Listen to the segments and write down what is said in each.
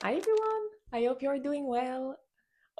Hi everyone, I hope you're doing well.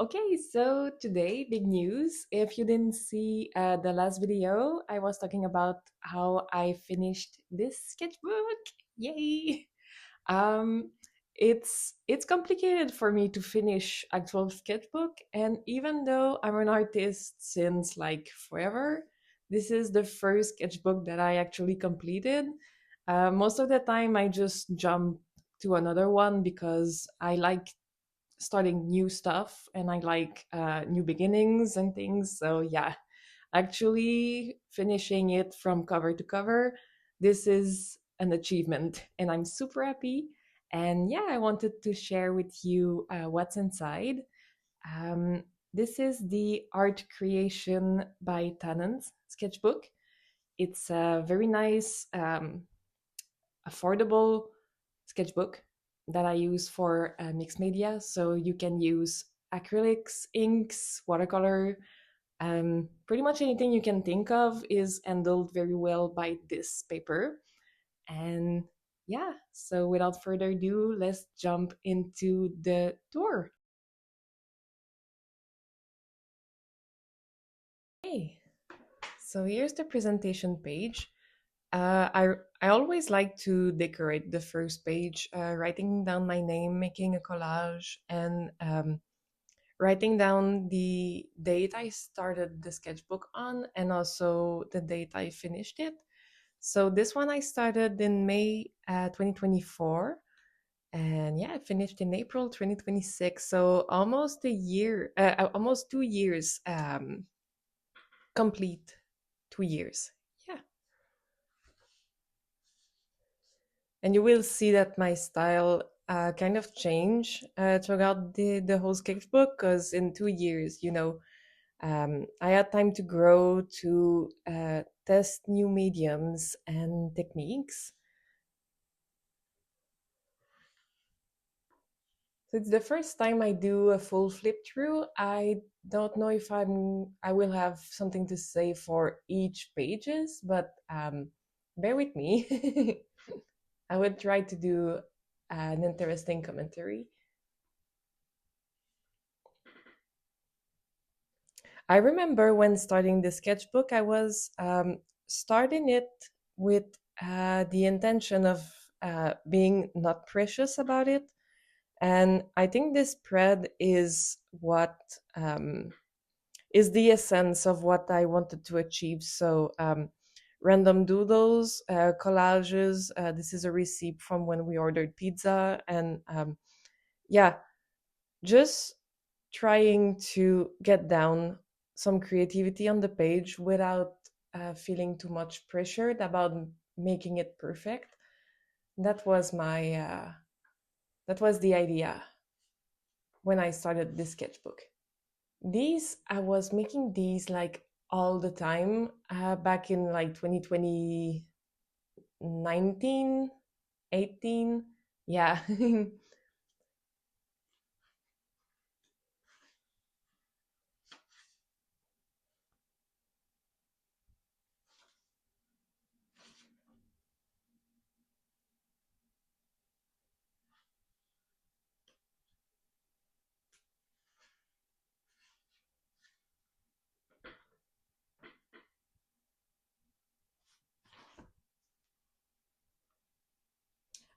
Okay, so today, big news. If you didn't see the last video, I was talking about how I finished this sketchbook. Yay! Um, it's complicated for me to finish actual sketchbook, and even though I'm an artist since like forever, this is the first sketchbook that I actually completed. Most of the time, I just jump to another one because I like starting new stuff and I like new beginnings and things. So yeah, actually finishing it from cover to cover, this is an achievement and I'm super happy. And yeah, I wanted to share with you what's inside. Um, this is the art creation by Talens sketchbook. It's a very nice, affordable sketchbook that I use for mixed media. So you can use acrylics, inks, watercolor, pretty much anything you can think of is handled very well by this paper. And yeah, so without further ado, let's jump into the tour. Okay, so here's the presentation page. I always like to decorate the first page, writing down my name, making a collage, and writing down the date I started the sketchbook on and also the date I finished it. So this one I started in May 2024, and yeah, I finished in April 2026. So almost a year, almost 2 years complete. 2 years. Yeah. And you will see that my style kind of changed throughout the whole sketchbook because in 2 years, I had time to grow, to test new mediums and techniques. So it's the first time I do a full flip through. I don't know if I will have something to say for each pages, but bear with me. I would try to do an interesting commentary. I remember when starting the sketchbook, I was starting it with the intention of being not precious about it. And I think this spread is what is the essence of what I wanted to achieve. So, random doodles, collages. This is a receipt from when we ordered pizza. And yeah, just trying to get down some creativity on the page without feeling too much pressured about making it perfect. That was that was the idea when I started this sketchbook. These I was making these like all the time back in like 2020, 19, 18. Yeah.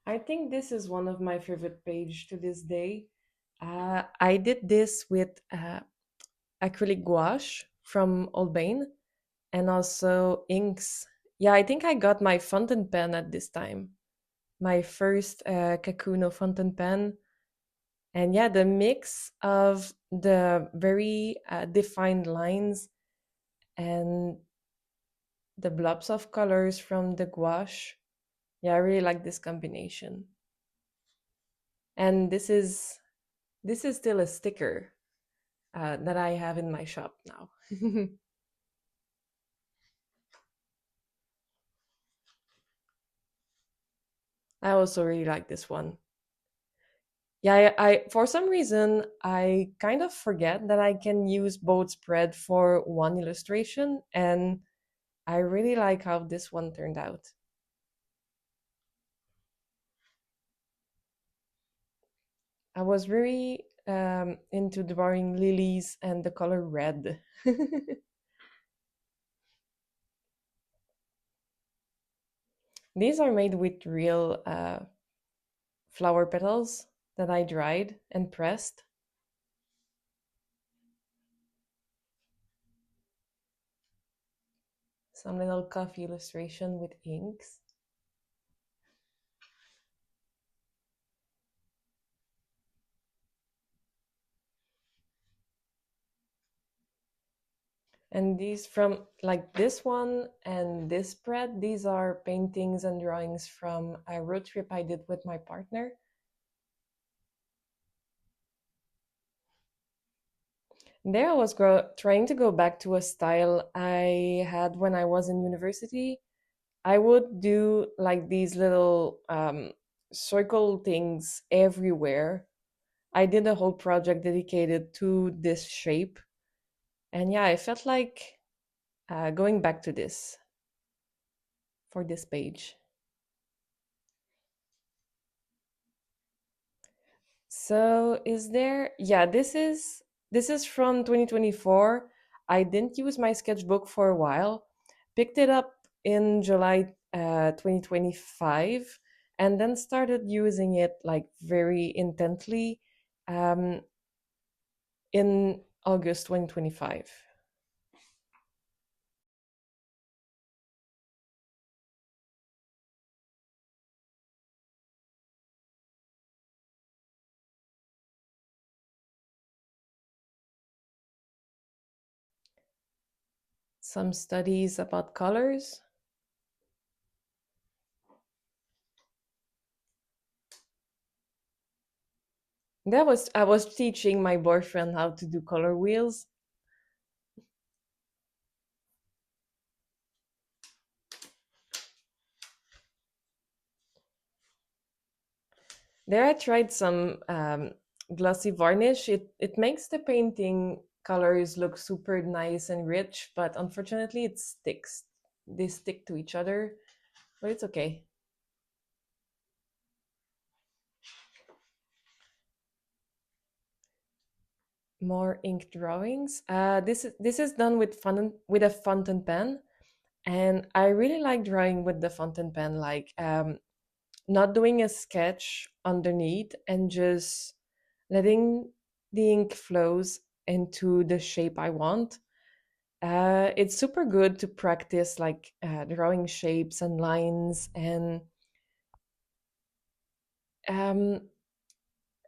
I think this is one of my favorite page to this day. I did this with acrylic gouache from Olbane and also inks. Yeah, I think I got my fountain pen at this time. My first Kakuno fountain pen. And yeah, the mix of the very defined lines and the blobs of colors from the gouache. Yeah, I really like this combination. And this is still a sticker that I have in my shop now. I also really like this one. Yeah, I for some reason I kind of forget that I can use both spread for one illustration, and I really like how this one turned out. I was very into drawing lilies and the color red. These are made with real flower petals that I dried and pressed. Some little coffee illustration with inks. And these from like this one and this spread, these are paintings and drawings from a road trip I did with my partner. There I was trying to go back to a style I had when I was in university. I would do like these little circle things everywhere. I did a whole project dedicated to this shape. And yeah, I felt like going back to this for this page. So is there, yeah, this is from 2024. I didn't use my sketchbook for a while. Picked it up in July 2025 and then started using it like very intently um, in August 2025. Some studies about colors. That was I was teaching my boyfriend how to do color wheels. There I tried some glossy varnish. It makes the painting colors look super nice and rich, but unfortunately it sticks. They stick to each other, but it's okay. More ink drawings. This is done with with a fountain pen, and I really like drawing with the fountain pen. Like not doing a sketch underneath and just letting the ink flows into the shape I want. It's super good to practice like drawing shapes and lines um,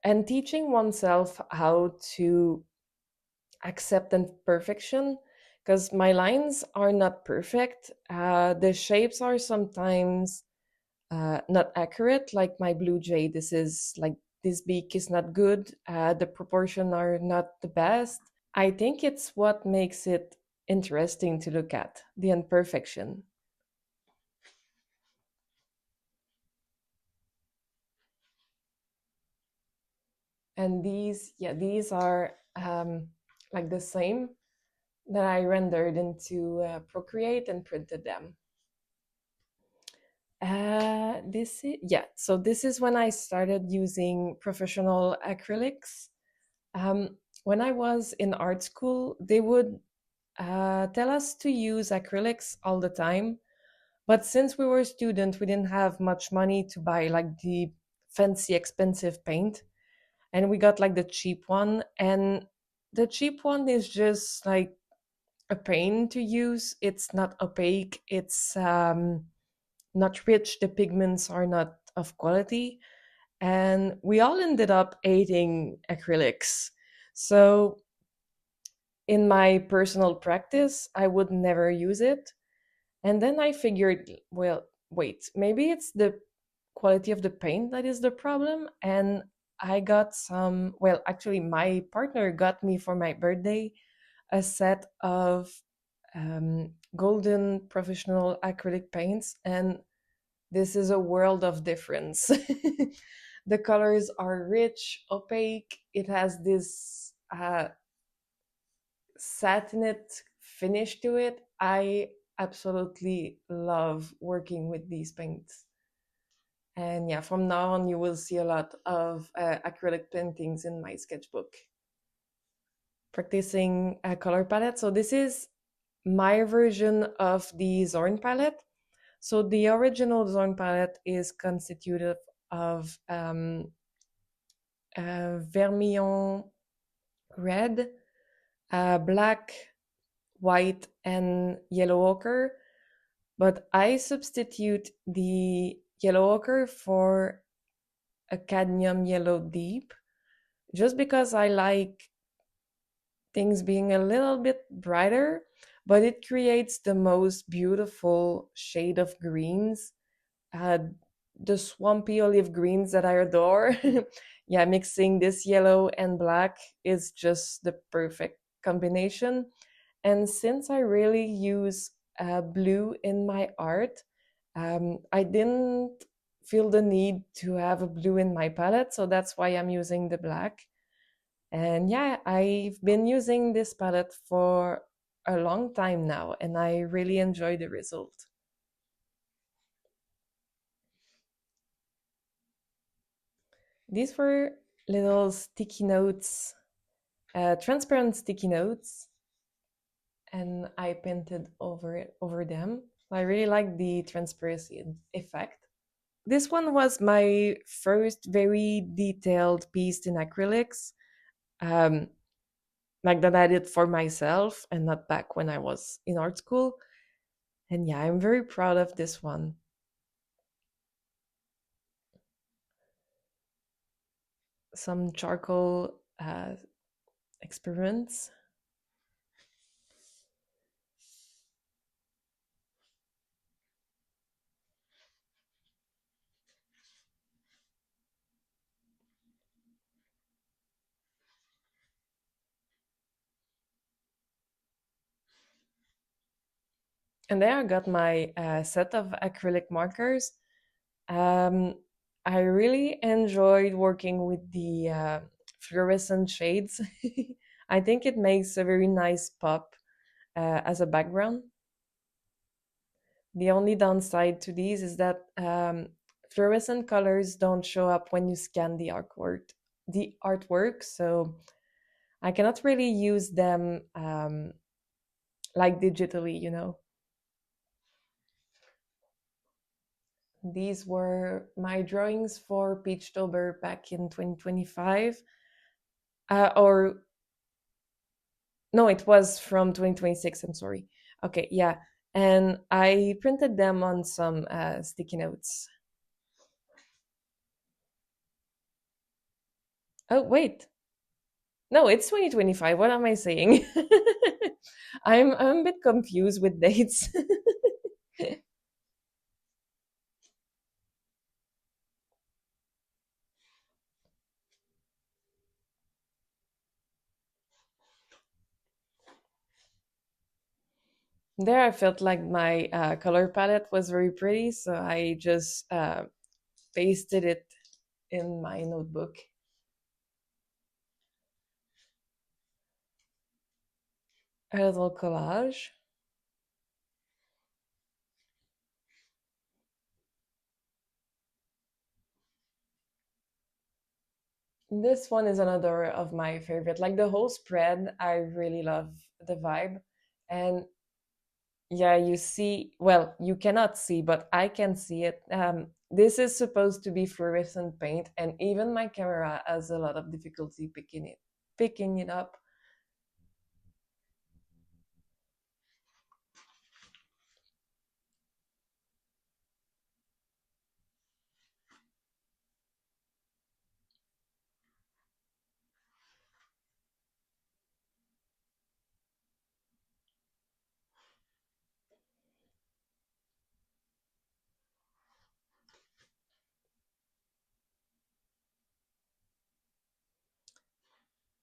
and teaching oneself how to accept imperfection because my lines are not perfect. The shapes are sometimes not accurate, like my blue jay. This is like this beak is not good. The proportion are not the best. I think it's what makes it interesting to look at the imperfection. And these, yeah, these are like the same that I rendered into Procreate and printed them. So this is when I started using professional acrylics. When I was in art school, they would tell us to use acrylics all the time. But since we were students, we didn't have much money to buy like the fancy, expensive paint. And we got like the cheap one. And the cheap one is just like a pain to use. It's not opaque. It's not rich. The pigments are not of quality. And we all ended up hating acrylics. So in my personal practice, I would never use it. And then I figured, well, wait, maybe it's the quality of the paint that is the problem. And I got some, well, actually, my partner got me for my birthday a set of golden professional acrylic paints. And this is a world of difference. The colors are rich, opaque. It has this satinate finish to it. I absolutely love working with these paints. And yeah, from now on, you will see a lot of acrylic paintings in my sketchbook. Practicing a color palette. So this is my version of the Zorn palette. So the original Zorn palette is constituted of vermilion red, black, white, and yellow ochre. But I substitute the yellow ochre for a cadmium yellow deep, just because I like things being a little bit brighter, but it creates the most beautiful shade of greens, uh, the swampy olive greens that I adore. Yeah, mixing this yellow and black is just the perfect combination. And since I really use blue in my art, I didn't feel the need to have a blue in my palette, so that's why I'm using the black. And yeah, I've been using this palette for a long time now, and I really enjoy the result. These were little sticky notes, transparent sticky notes, and I painted over them. I really like the transparency effect. This one was my first very detailed piece in acrylics, um, like that I did for myself and not back when I was in art school. And yeah, I'm very proud of this one. Some charcoal experiments. And there I got my set of acrylic markers. Um, I really enjoyed working with the fluorescent shades. I think it makes a very nice pop as a background. The only downside to these is that fluorescent colors don't show up when you scan the artwork. So I cannot really use them like digitally. These were my drawings for Peachtober back in 2025. Or no, it was from 2026. I'm sorry. Okay, yeah. And I printed them on some sticky notes. Oh, wait. No, it's 2025. What am I saying? I'm a bit confused with dates. There, I felt like my color palette was very pretty, so I just pasted it in my notebook. A little collage. This one is another of my favorite. Like the whole spread, I really love the vibe. And yeah, you see, well, you cannot see, but I can see it. This is supposed to be fluorescent paint, and even my camera has a lot of difficulty picking it up.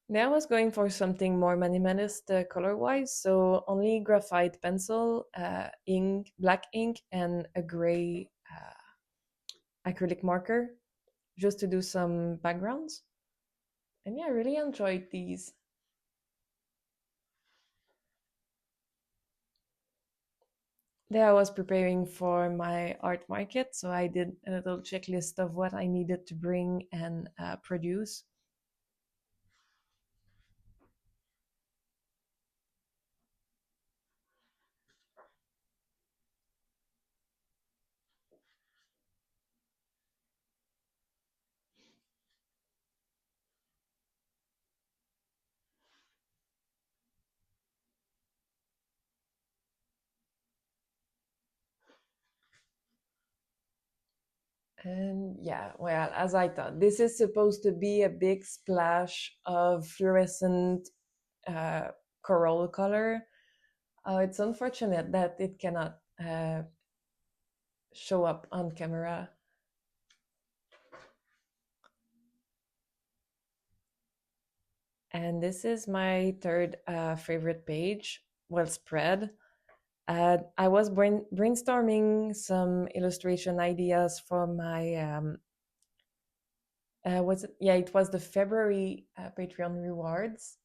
Now I was going for something more minimalist color-wise, so only graphite pencil, ink, black ink, and a gray acrylic marker, just to do some backgrounds. And yeah, I really enjoyed these. There I was preparing for my art market, so I did a little checklist of what I needed to bring and produce. And yeah, well, as I thought, this is supposed to be a big splash of fluorescent uh, coral color. It's unfortunate that it cannot show up on camera. And this is my third favorite page, well spread. I was brainstorming some illustration ideas for my was it? Yeah, it was the February Patreon rewards.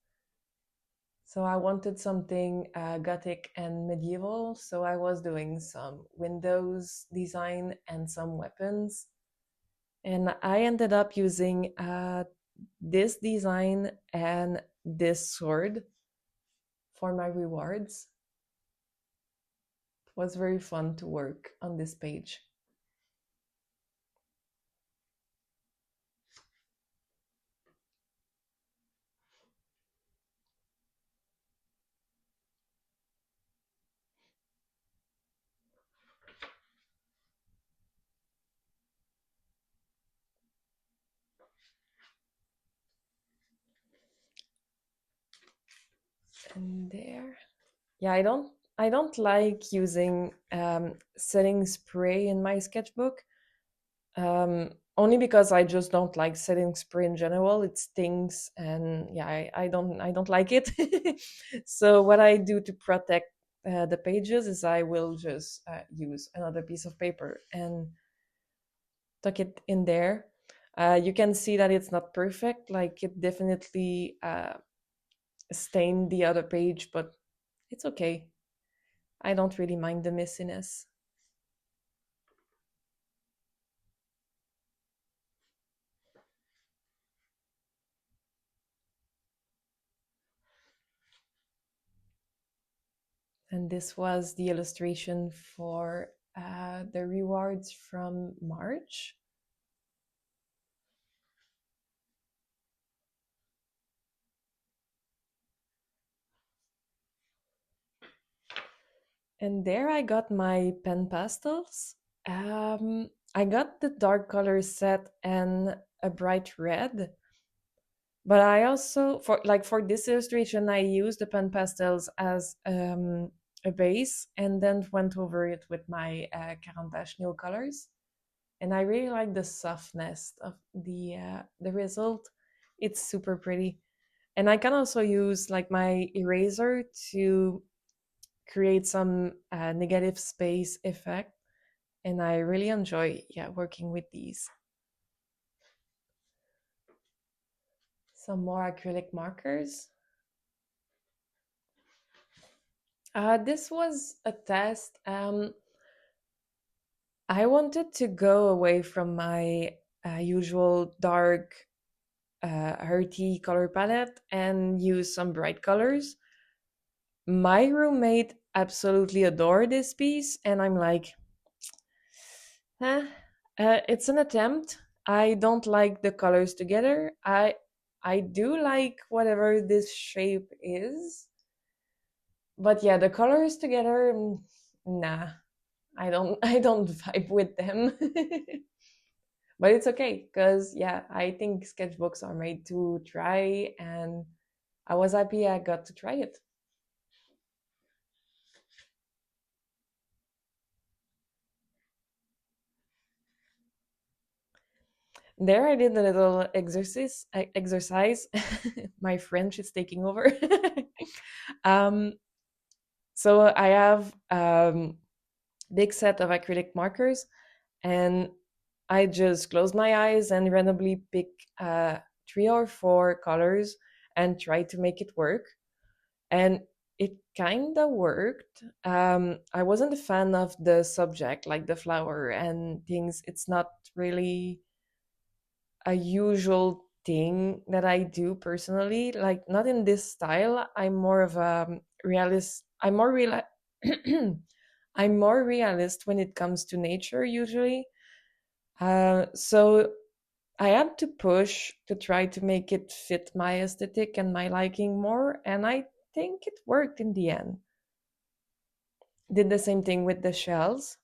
So I wanted something Gothic and medieval. So I was doing some windows design and some weapons. And I ended up using this design and this sword for my rewards. It was very fun to work on this page. And there, yeah, I don't like using setting spray in my sketchbook. Only because I just don't like setting spray in general. It stings, and yeah, I don't like it. So what I do to protect the pages is I will just use another piece of paper and tuck it in there. You can see that it's not perfect. Like it definitely stained the other page, but it's okay. I don't really mind the messiness. And this was the illustration for the rewards from March. And there I got my pen pastels. I got the dark color set and a bright red. But I also for this illustration I used the pen pastels as a base and then went over it with my 𝕿𝖆𝖌𝖘 colors. And I really like the softness of the result. It's super pretty. And I can also use like my eraser to create some negative space effect. And I really enjoy, yeah, working with these. Some more acrylic markers. This was a test. I wanted to go away from my usual dark, earthy color palette and use some bright colors. My roommate absolutely adored this piece, and I'm like, eh, it's an attempt. I don't like the colors together. I do like whatever this shape is, but yeah, the colors together, nah, I don't I don't vibe with them. But it's okay because yeah, I think sketchbooks are made to try, and I was happy I got to try it. There I did a little exercise. My French is taking over. um, so I have big set of acrylic markers, and I just close my eyes and randomly pick 3 or 4 colors and try to make it work. And it kind of worked. I wasn't a fan of the subject, like the flower and things. It's not really a usual thing that I do personally. Like not in this style. I'm more of a realist. I'm more realist when it comes to nature usually. So I had to push to try to make it fit my aesthetic and my liking more, and I think it worked in the end. Did the same thing with the shells,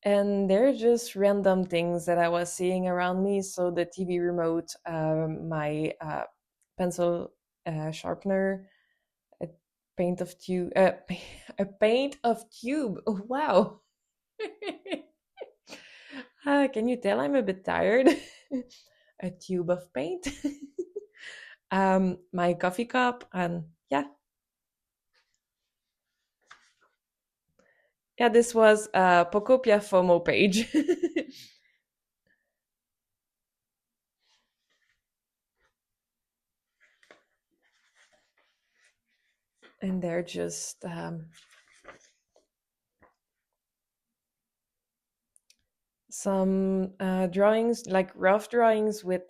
and they're just random things that I was seeing around me. So the TV remote, my pencil sharpener, a paint of tube, a paint of tube. Oh, wow. Can you tell I'm a bit tired? A tube of paint, my coffee cup, and yeah, yeah. This was a Pocopia FOMO page, and they're just some drawings, like rough drawings with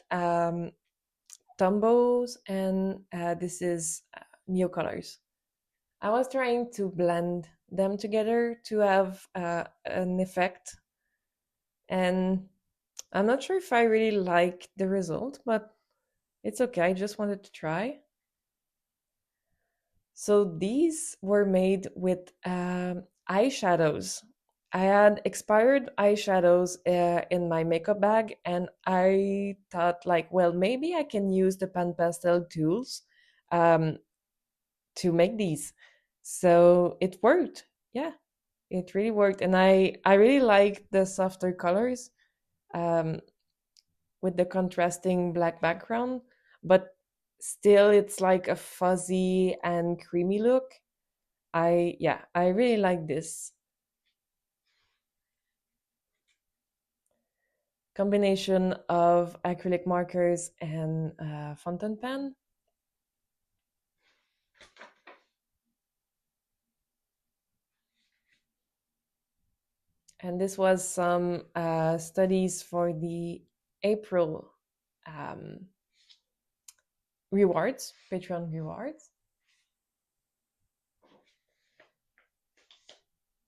tumbos, and this is neocolors. I was trying to blend them together to have an effect, and I'm not sure if I really like the result, but it's okay. I just wanted to try. So these were made with eyeshadows. I had expired eyeshadows in my makeup bag, and I thought, like, well, maybe I can use the pan pastel tools um, to make these. So it worked. Yeah, it really worked, and I really like the softer colors. Um, with the contrasting black background, but still it's like a fuzzy and creamy look. I really like this combination of acrylic markers and fountain pen. And this was some studies for the April um, rewards, Patreon rewards.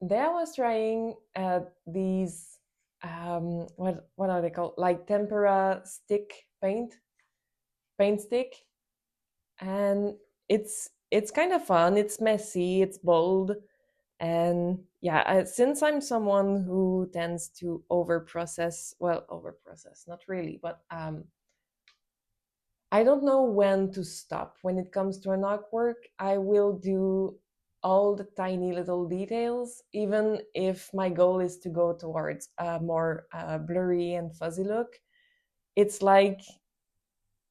There I was trying these what are they called? Like tempera stick paint stick, and it's kind of fun. It's messy, it's bold, and yeah. Since I'm someone who tends to over process, not really, but I don't know when to stop when it comes to an artwork. I will do all the tiny little details, even if my goal is to go towards a more blurry and fuzzy look. It's like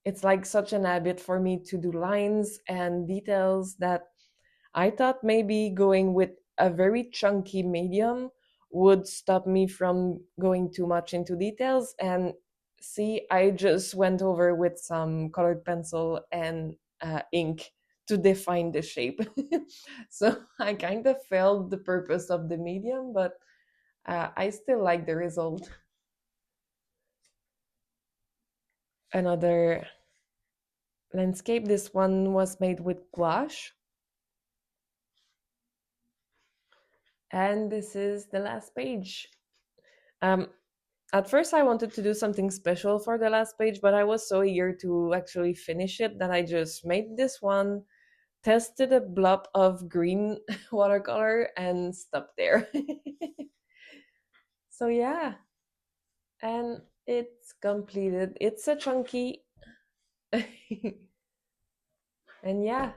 it's like such an habit for me to do lines and details that I thought maybe going with a very chunky medium would stop me from going too much into details. And see, I just went over with some colored pencil and ink to define the shape. So I kind of failed the purpose of the medium, but I still like the result. Another landscape. This one was made with gouache. And this is the last page. Um, at first, I wanted to do something special for the last page, but I was so eager to actually finish it that I just made this one, tested a blob of green watercolor, and stopped there. So, yeah, and it's completed. It's a chunky. And yeah,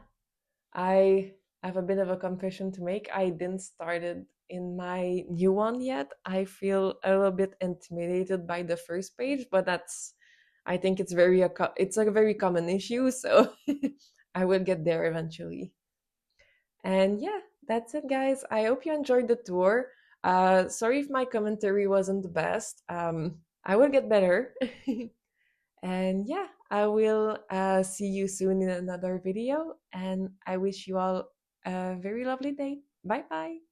I have a bit of a confession to make. I didn't start it in my new one yet. I feel a little bit intimidated by the first page, but I think it's a very common issue, so I will get there eventually. And yeah, that's it, guys. I hope you enjoyed the tour. Sorry if my commentary wasn't the best. I will get better. And yeah, I will see you soon in another video, and I wish you all a very lovely day. Bye bye.